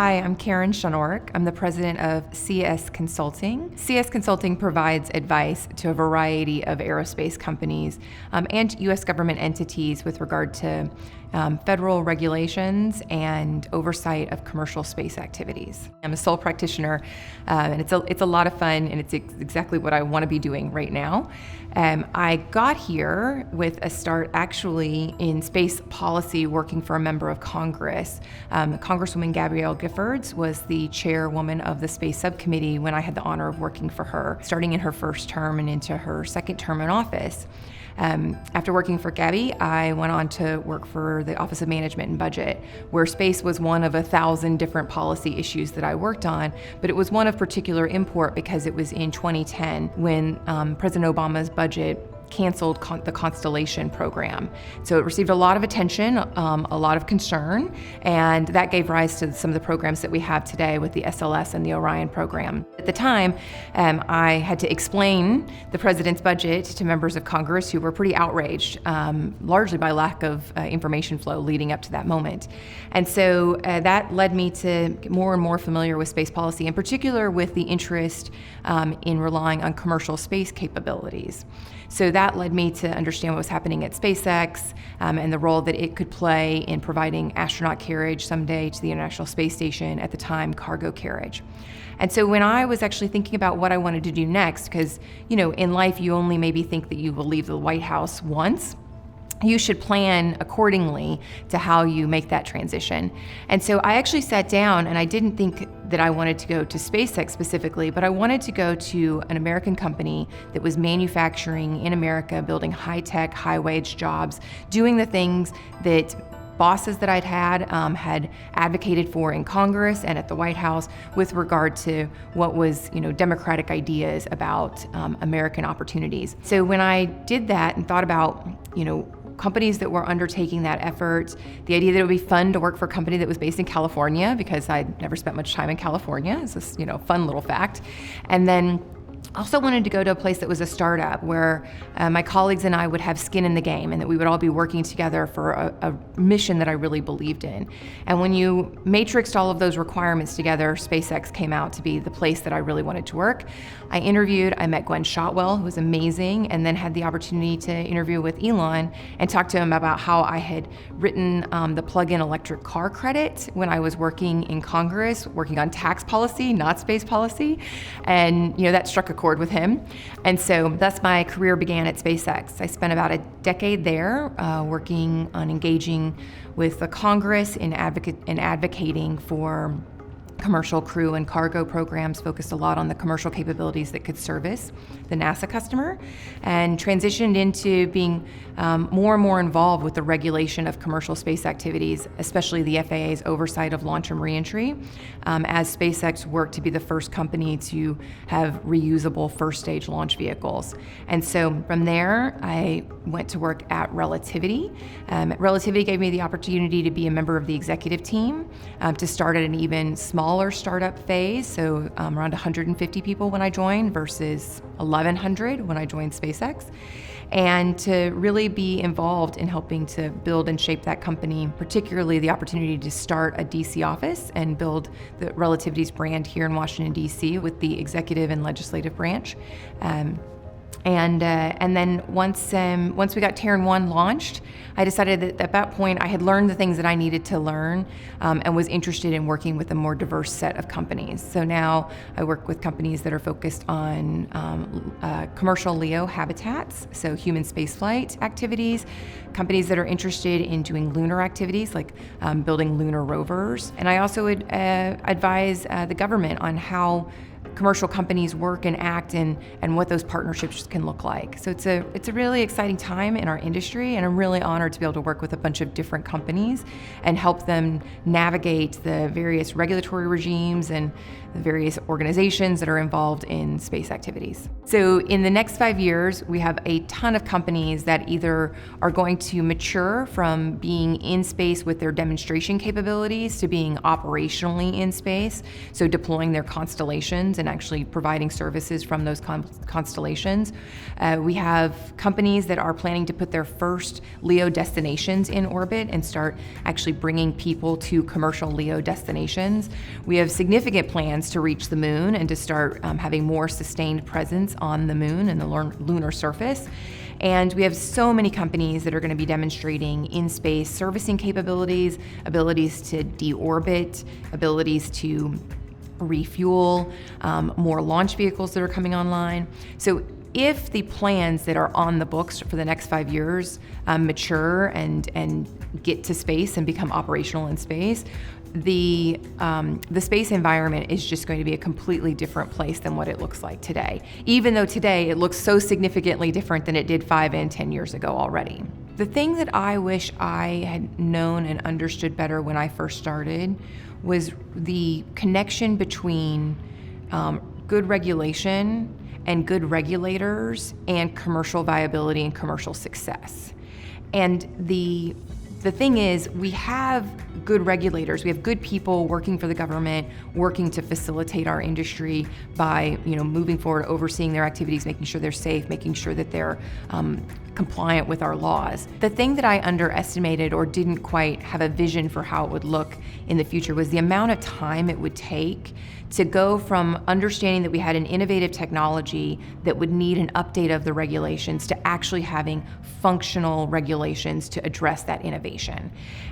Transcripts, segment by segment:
Hi, I'm Caryn Schenewerk. I'm the president of CS Consulting. CS Consulting provides advice to a variety of aerospace companies and U.S. government entities with regard to federal regulations and oversight of commercial space activities. I'm a sole practitioner, and it's a lot of fun, and it's exactly what I want to be doing right now. I got here with a start actually in space policy, working for a member of Congress. Congresswoman Gabrielle Giffords was the chairwoman of the space subcommittee when I had the honor of working for her, starting in her first term and into her second term in office. After working for Gabby, I went on to work for the Office of Management and Budget, where space was one of 1,000 different policy issues that I worked on, but it was one of particular import because it was in 2010 when President Obama's budget canceled the Constellation program. So it received a lot of attention, a lot of concern, and that gave rise to some of the programs that we have today with the SLS and the Orion program. At the time, I had to explain the president's budget to members of Congress who were pretty outraged, largely by lack of information flow leading up to that moment. And so that led me to get more and more familiar with space policy, in particular with the interest in relying on commercial space capabilities. So that led me to understand what was happening at SpaceX and the role that it could play in providing astronaut carriage someday to the International Space Station, at the time cargo carriage. And so when I was actually thinking about what I wanted to do next, because in life you only maybe think that you will leave the White House once, you should plan accordingly to how you make that transition. And so I actually sat down, and I didn't think that I wanted to go to SpaceX specifically, but I wanted to go to an American company that was manufacturing in America, building high-tech, high-wage jobs, doing the things that bosses that I'd had advocated for in Congress and at the White House with regard to what was, democratic ideas about American opportunities. So when I did that and thought about, companies that were undertaking that effort, the idea that it would be fun to work for a company that was based in California, because I'd never spent much time in California. It's this, fun little fact. And then also wanted to go to a place that was a startup where my colleagues and I would have skin in the game, and that we would all be working together for a mission that I really believed in. And when you matrixed all of those requirements together, SpaceX came out to be the place that I really wanted to work. I interviewed, I met Gwen Shotwell, who was amazing, and then had the opportunity to interview with Elon and talk to him about how I had written the plug-in electric car credit when I was working in Congress, working on tax policy, not space policy. And that struck a chord with him. And so thus my career began at SpaceX. I spent about a decade there working on engaging with the Congress in advocating for commercial crew and cargo programs, focused a lot on the commercial capabilities that could service the NASA customer, and transitioned into being more and more involved with the regulation of commercial space activities, especially the FAA's oversight of launch and reentry, as SpaceX worked to be the first company to have reusable first stage launch vehicles. And so from there, I went to work at Relativity. Relativity gave me the opportunity to be a member of the executive team, to start at an even smaller startup phase, so around 150 people when I joined versus 1,100 when I joined SpaceX, and to really be involved in helping to build and shape that company, particularly the opportunity to start a DC office and build the Relativity's brand here in Washington, DC with the executive and legislative branch. And then once we got Terran 1 launched, I decided that at that point I had learned the things that I needed to learn, and was interested in working with a more diverse set of companies. So now I work with companies that are focused on commercial LEO habitats, so human spaceflight activities, companies that are interested in doing lunar activities like building lunar rovers. And I also would advise the government on how commercial companies work and act, and what those partnerships can look like. So it's a really exciting time in our industry, and I'm really honored to be able to work with a bunch of different companies and help them navigate the various regulatory regimes and the various organizations that are involved in space activities. So in the next 5 years, we have a ton of companies that either are going to mature from being in space with their demonstration capabilities to being operationally in space, so deploying their constellations and and actually providing services from those constellations. We have companies that are planning to put their first LEO destinations in orbit and start actually bringing people to commercial LEO destinations. We have significant plans to reach the moon and to start having more sustained presence on the moon and the lunar surface. And we have so many companies that are going to be demonstrating in-space servicing capabilities, abilities to deorbit, abilities to refuel, more launch vehicles that are coming online. So if the plans that are on the books for the next 5 years mature and get to space and become operational in space, the space environment is just going to be a completely different place than what it looks like today, even though today it looks so significantly different than it did 5 and 10 years ago already. The thing that I wish I had known and understood better when I first started was the connection between good regulation and good regulators and commercial viability and commercial success. And the thing is, we have good regulators, we have good people working for the government, working to facilitate our industry by, moving forward, overseeing their activities, making sure they're safe, making sure that they're compliant with our laws. The thing that I underestimated or didn't quite have a vision for how it would look in the future was the amount of time it would take to go from understanding that we had an innovative technology that would need an update of the regulations to actually having functional regulations to address that innovation.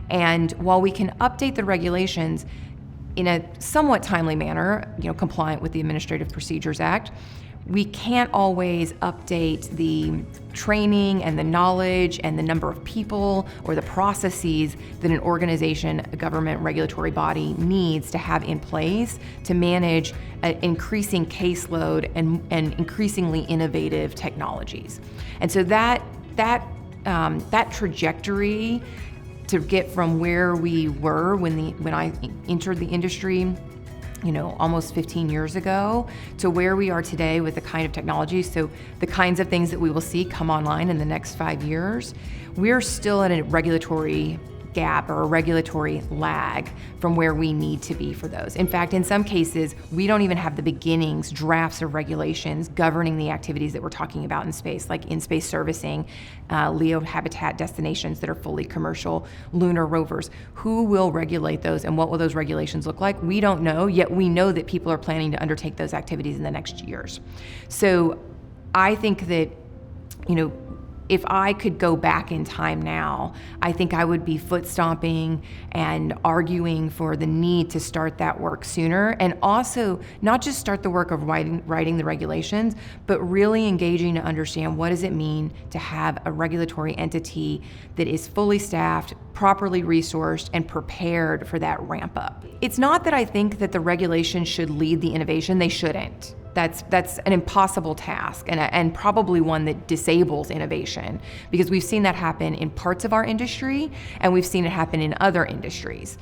And while we can update the regulations in a somewhat timely manner, compliant with the Administrative Procedures Act, we can't always update the training and the knowledge and the number of people or the processes that an organization, a government regulatory body needs to have in place to manage an increasing caseload and increasingly innovative technologies. And so that trajectory to get from where we were when I entered the industry, almost 15 years ago, to where we are today with the kind of technology, so the kinds of things that we will see come online in the next 5 years, we're still at a regulatory gap or a regulatory lag from where we need to be for those. In fact, in some cases, we don't even have the beginnings, drafts of regulations governing the activities that we're talking about in space, like in-space servicing, LEO habitat destinations that are fully commercial, lunar rovers. Who will regulate those and what will those regulations look like? We don't know, yet we know that people are planning to undertake those activities in the next years. So I think that, if I could go back in time now, I think I would be foot stomping and arguing for the need to start that work sooner, and also not just start the work of writing the regulations, but really engaging to understand what does it mean to have a regulatory entity that is fully staffed, properly resourced, and prepared for that ramp up. It's not that I think that the regulations should lead the innovation, they shouldn't. That's an impossible task and probably one that disables innovation, because we've seen that happen in parts of our industry and we've seen it happen in other industries.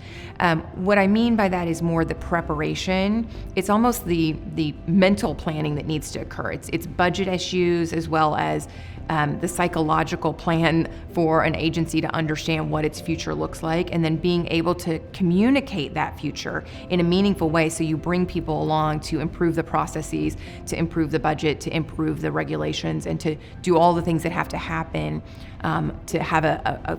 What I mean by that is more the preparation. It's almost the mental planning that needs to occur. It's budget issues as well as the psychological plan for an agency to understand what its future looks like, and then being able to communicate that future in a meaningful way so you bring people along to improve the processes, to improve the budget, to improve the regulations, and to do all the things that have to happen to have a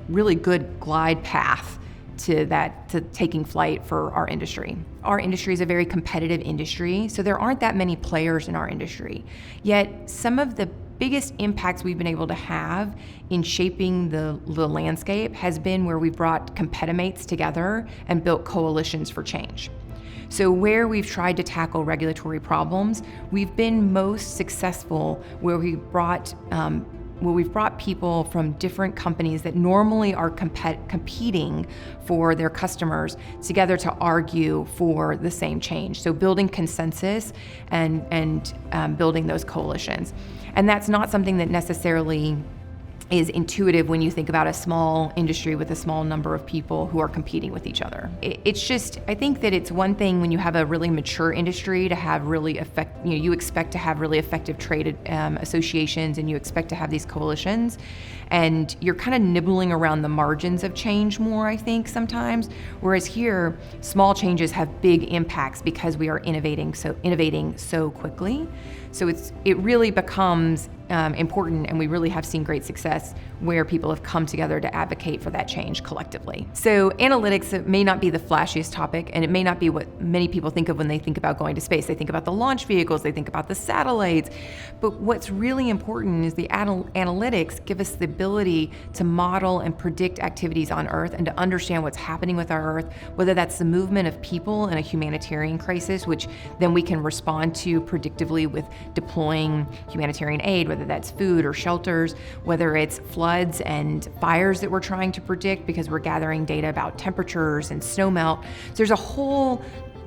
really good glide path to taking flight for our industry. Our industry is a very competitive industry, so there aren't that many players in our industry. Yet some of the biggest impacts we've been able to have in shaping the landscape has been where we've brought competimates together and built coalitions for change. So where we've tried to tackle regulatory problems, we've been most successful where we've brought people from different companies that normally are competing for their customers together to argue for the same change. So building consensus and building those coalitions. And that's not something that necessarily is intuitive when you think about a small industry with a small number of people who are competing with each other. It's just, I think that it's one thing when you have a really mature industry to have really you expect to have really effective trade associations, and you expect to have these coalitions, and you're kind of nibbling around the margins of change more, I think, sometimes. Whereas here, small changes have big impacts because we are innovating so quickly. So it really becomes important, and we really have seen great success where people have come together to advocate for that change collectively. So analytics may not be the flashiest topic, and it may not be what many people think of when they think about going to space. They think about the launch vehicles, they think about the satellites, but what's really important is the analytics give us the ability to model and predict activities on Earth and to understand what's happening with our Earth, whether that's the movement of people in a humanitarian crisis, which then we can respond to predictively with deploying humanitarian aid, whether that's food or shelters, whether it's floods and fires that we're trying to predict because we're gathering data about temperatures and snowmelt. So there's a whole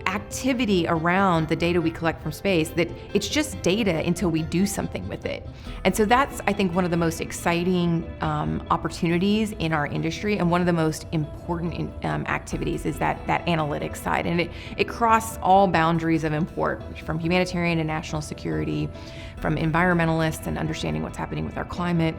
activity around the data we collect from space that it's just data until we do something with it. And so that's, I think, one of the most exciting opportunities in our industry, and one of the most important activities is that analytics side. And it crosses all boundaries of import, from humanitarian and national security, from environmentalists and understanding what's happening with our climate.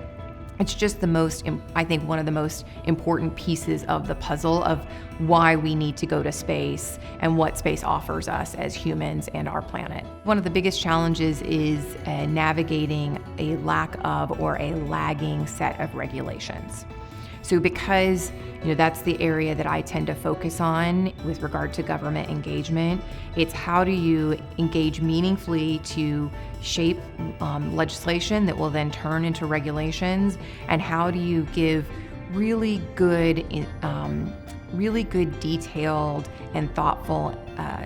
It's just I think one of the most important pieces of the puzzle of why we need to go to space and what space offers us as humans and our planet. One of the biggest challenges is navigating a lack of or a lagging set of regulations. So because that's the area that I tend to focus on with regard to government engagement, it's how do you engage meaningfully to shape legislation that will then turn into regulations, and how do you give really good detailed and thoughtful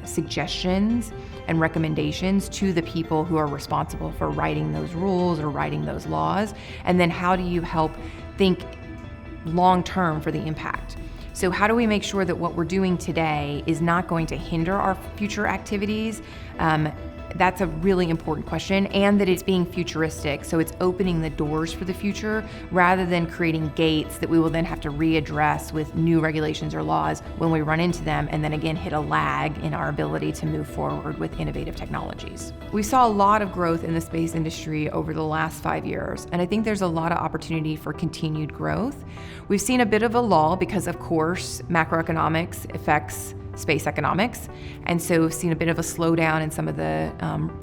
suggestions and recommendations to the people who are responsible for writing those rules or writing those laws, and then how do you help think long-term for the impact. So how do we make sure that what we're doing today is not going to hinder our future activities? That's a really important question, and that it's being futuristic. So it's opening the doors for the future rather than creating gates that we will then have to readdress with new regulations or laws when we run into them, and then again hit a lag in our ability to move forward with innovative technologies. We saw a lot of growth in the space industry over the last 5 years, and I think there's a lot of opportunity for continued growth. We've seen a bit of a lull because, of course, macroeconomics affects space economics. And so we've seen a bit of a slowdown in some of the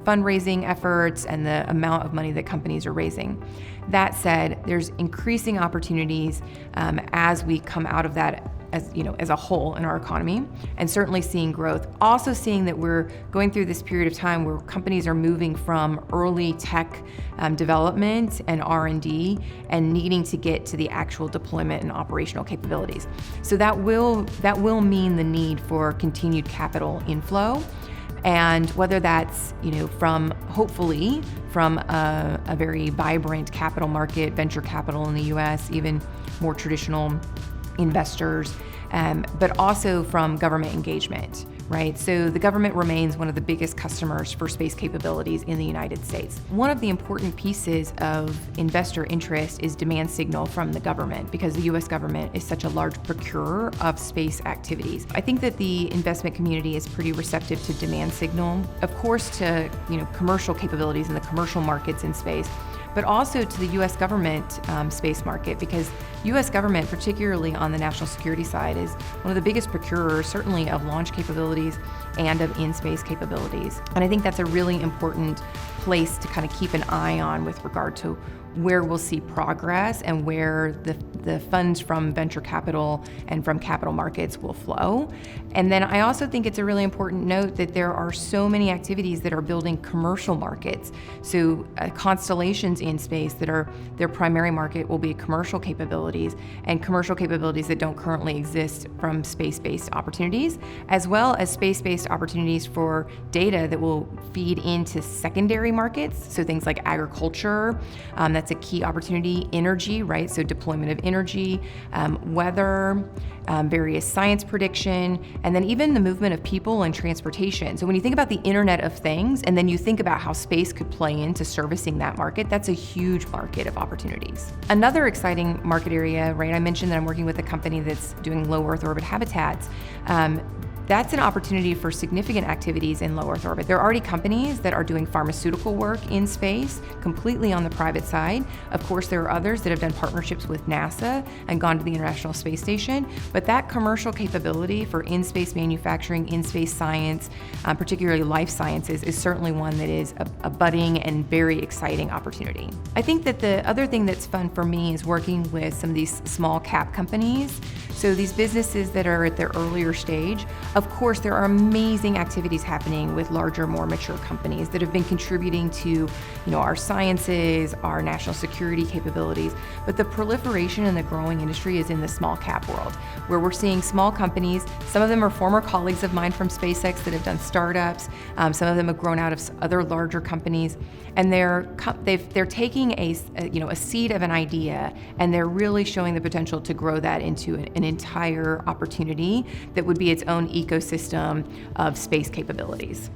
fundraising efforts and the amount of money that companies are raising. That said, there's increasing opportunities as we come out of that as a whole in our economy, and certainly seeing growth. Also seeing that we're going through this period of time where companies are moving from early tech development and R&D and needing to get to the actual deployment and operational capabilities. So that will mean the need for continued capital inflow. And whether that's, hopefully from a very vibrant capital market, venture capital in the US, even more traditional investors, but also from government engagement, right? So the government remains one of the biggest customers for space capabilities in the United States. One of the important pieces of investor interest is demand signal from the government, because the US government is such a large procurer of space activities. I think that the investment community is pretty receptive to demand signal, of course, to commercial capabilities in the commercial markets in space, but also to the U.S. government space market, because U.S. government, particularly on the national security side, is one of the biggest procurers, certainly of launch capabilities and of in-space capabilities. And I think that's a really important place to kind of keep an eye on with regard to where we'll see progress and where the funds from venture capital and from capital markets will flow. And then I also think it's a really important note that there are so many activities that are building commercial markets. So constellations in space that are their primary market will be commercial capabilities, and commercial capabilities that don't currently exist from space-based opportunities, as well as space-based opportunities for data that will feed into secondary markets. So things like agriculture, That's a key opportunity. Energy, right? So deployment of energy, weather, various science prediction, and then even the movement of people and transportation. So when you think about the Internet of Things, and then you think about how space could play into servicing that market, that's a huge market of opportunities. Another exciting market area, right? I mentioned that I'm working with a company that's doing low Earth orbit habitats. That's an opportunity for significant activities in low Earth orbit. There are already companies that are doing pharmaceutical work in space, completely on the private side. Of course, there are others that have done partnerships with NASA and gone to the International Space Station, but that commercial capability for in-space manufacturing, in-space science, particularly life sciences, is certainly one that is a budding and very exciting opportunity. I think that the other thing that's fun for me is working with some of these small cap companies. So these businesses that are at their earlier stage. Of course, there are amazing activities happening with larger, more mature companies that have been contributing to, our sciences, our national security capabilities. But the proliferation and the growing industry is in the small cap world, where we're seeing small companies. Some of them are former colleagues of mine from SpaceX that have done startups. Some of them have grown out of other larger companies, and they're taking a seed of an idea, and they're really showing the potential to grow that into an entire opportunity that would be its own ecosystem of space capabilities.